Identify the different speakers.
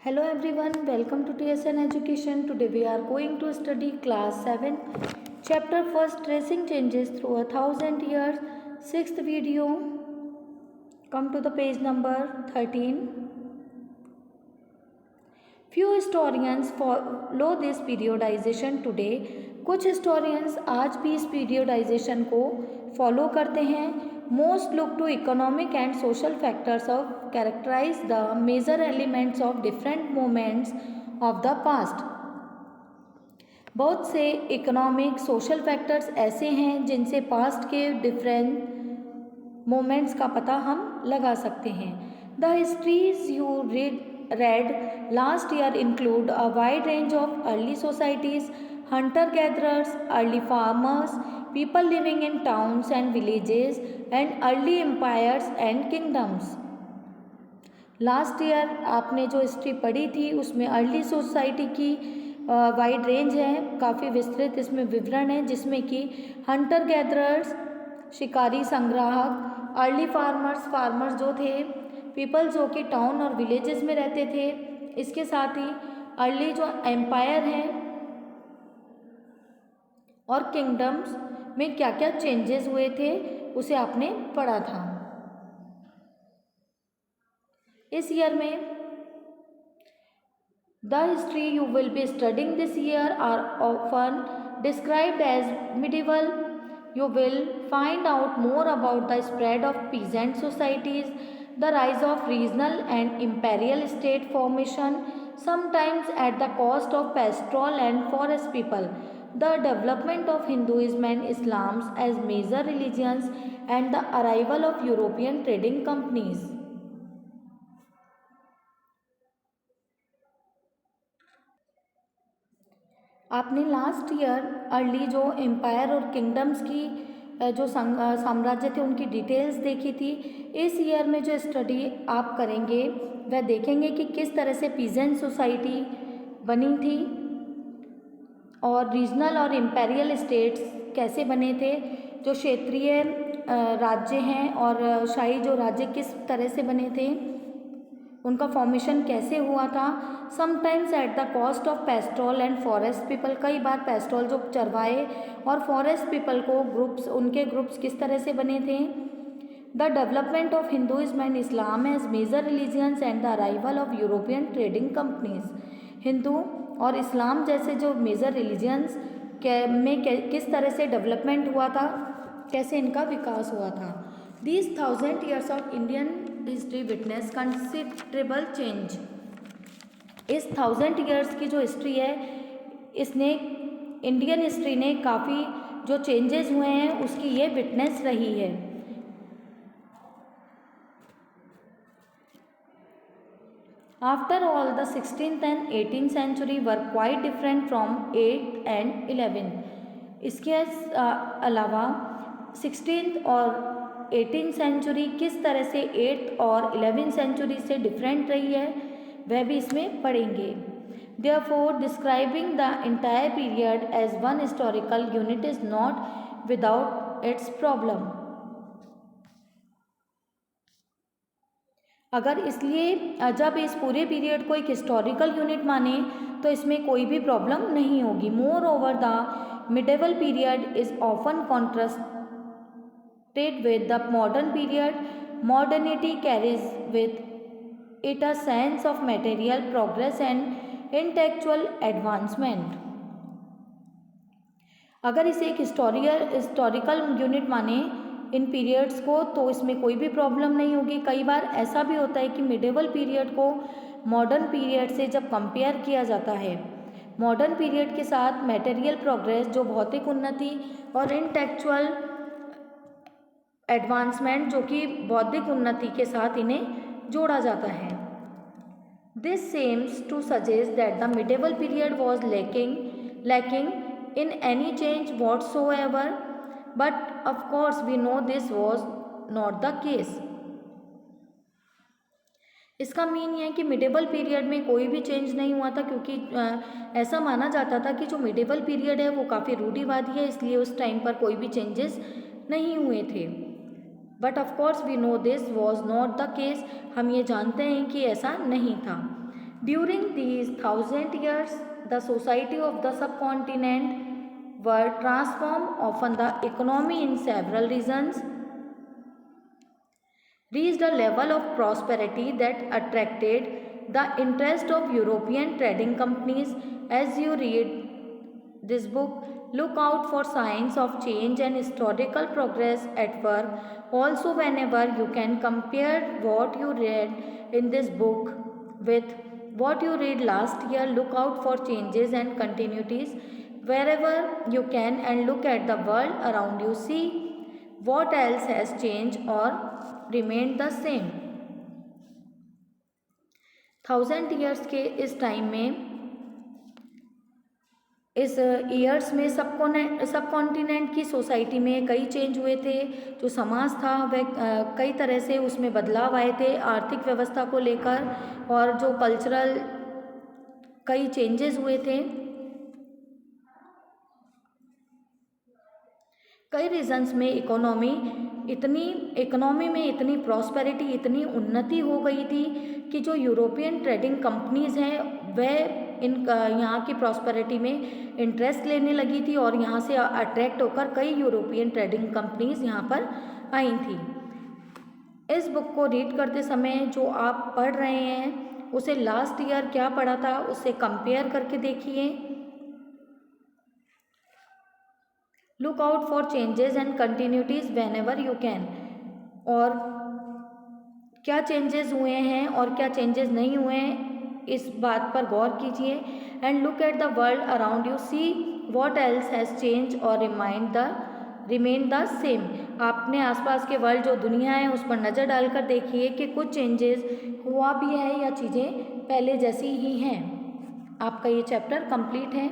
Speaker 1: Hello everyone, welcome to TSN Education. Today we are going to study class 7, chapter 1st, Tracing Changes Through 1,000 Years, 6th video. Come to the page number 13. Few historians follow this periodization today. कुछ historians आज भी इस periodization को follow करते हैं. Most look to economic and social factors of characterize the major elements of different moments of the past. बहुत से economic social factors ऐसे हैं जिनसे पास्ट के डिफरेंट मोमेंट्स का पता हम लगा सकते हैं. The histories you read last year include a wide range of early societies, hunter-gatherers, early farmers, people living in towns and villages, and early empires and kingdoms. Last year आपने जो history पढ़ी थी उसमें अर्ली सोसाइटी की wide range है, काफ़ी विस्तृत इसमें विवरण है, जिसमें कि हंटर गैदरर्स शिकारी संग्राहक, अर्ली फार्मर्स जो थे, पीपल जो कि टाउन और विलेजेस में रहते थे, इसके साथ ही अर्ली जो एम्पायर हैं और किंगडम्स में क्या क्या चेंजेस हुए थे उसे आपने पढ़ा था. इस ईयर में the history you will be studying this year are often described as medieval. You will find out more about the spread of peasant societies, the rise of regional and imperial state formation, sometimes at the cost of pastoral and forest people, the development of Hinduism and Islam as major religions, and the arrival of European trading companies. आपने last year early जो empire और kingdoms की जो साम्राज्य थे उनकी details देखी थी. इस ईयर में जो स्टडी आप करेंगे वह देखेंगे कि किस तरह से पीजेंट सोसाइटी बनी थी और रीजनल और इम्पेरियल स्टेट्स कैसे बने थे, जो क्षेत्रीय राज्य हैं और शाही जो राज्य किस तरह से बने थे, उनका फॉर्मेशन कैसे हुआ था. Sometimes at the cost of pastoral and forest people, कई बार पेस्टोल जो चरवाहे और फॉरेस्ट पीपल को ग्रुप्स, उनके ग्रुप्स किस तरह से बने थे. The development of Hinduism and Islam as major religions and the arrival of European trading companies, Hindu और इस्लाम जैसे जो मेजर रिलीजियंस में किस तरह से डेवलपमेंट हुआ था, कैसे इनका विकास हुआ था. These 1,000 years of Indian history witness considerable change. इस 1,000 years की जो हिस्ट्री है इसने इंडियन हिस्ट्री ने काफ़ी जो चेंजेस हुए हैं उसकी ये विटनेस रही है. After all, the 16th and 18th century were quite different from 8th and 11th. इसके अलावा 16th और 18th सेंचुरी किस तरह से 8th और 11th सेंचुरी से डिफरेंट रही है वह भी इसमें पढ़ेंगे. Therefore, describing the entire period as one historical unit is not without its problem. अगर इसलिए जब इस पूरे पीरियड को एक हिस्टोरिकल यूनिट माने तो इसमें कोई भी प्रॉब्लम नहीं होगी. More over the medieval period is often contrast with the modern period. Modernity carries with it a sense of material progress and intellectual advancement. अगर इसे एक हिस्टोरिकल यूनिट माने इन पीरियड्स को तो इसमें कोई भी प्रॉब्लम नहीं होगी. कई बार ऐसा भी होता है कि मिडेवल पीरियड को मॉडर्न पीरियड से जब कंपेयर किया जाता है, मॉडर्न पीरियड के साथ मटेरियल प्रोग्रेस जो भौतिक उन्नति और इंटेलेक्चुअल एडवांसमेंट जो कि बौद्धिक उन्नति के साथ इन्हें जोड़ा जाता है. This seems to suggest that the medieval period was lacking in any change whatsoever, but of course we know this was not the case. इसका मीन ये है कि मिडेवल पीरियड में कोई भी चेंज नहीं हुआ था, क्योंकि ऐसा माना जाता था कि जो मिडेवल पीरियड है वो काफ़ी रूढ़िवादी है, इसलिए उस टाइम पर कोई भी चेंजेस नहीं हुए थे. But of course we know this was not the case, हम ये जानते हैं कि ऐसा नहीं था. During these 1,000 years, the society of the subcontinent were transformed. Often the economy in several regions reached a level of prosperity that attracted the interest of European trading companies. As you read this book, look out for signs of change and historical progress at work. Also, whenever you can, compare what you read in this book with what you read last year. Look out for changes and continuities wherever you can, and look at the world around you. See what else has changed or remained the same. 1,000 years के इस time में, इस years में सब continent की society में कई change हुए थे। जो समाज था वह कई तरह से उसमें बदलाव आए थे आर्थिक व्यवस्था को लेकर, और जो कल्चरल कई चेंजेस हुए थे। कई रीजन्स में इकोनॉमी में इतनी प्रॉस्पेरिटी, इतनी उन्नति हो गई थी कि जो यूरोपियन ट्रेडिंग कंपनीज़ हैं वह यहाँ की प्रॉस्पेरिटी में इंटरेस्ट लेने लगी थी, और यहाँ से अट्रैक्ट होकर कई यूरोपियन ट्रेडिंग कंपनीज़ यहाँ पर आई थी। इस बुक को रीड करते समय जो आप पढ़ रहे हैं उसे लास्ट ईयर क्या पढ़ा था उससे कंपेयर करके देखिए। Look out for changes and continuities whenever you can, और क्या चेंजेस हुए हैं और क्या चेंजेस नहीं हुए हैं इस बात पर गौर कीजिए। And look at the world around you, see what else has change और रिमेन द सेम। आपने आसपास के वर्ल्ड जो दुनिया है उस पर नज़र डालकर देखिए कि कुछ चेंजेस हुआ भी है या चीज़ें पहले जैसी ही हैं। आपका ये चैप्टर कंप्लीट है।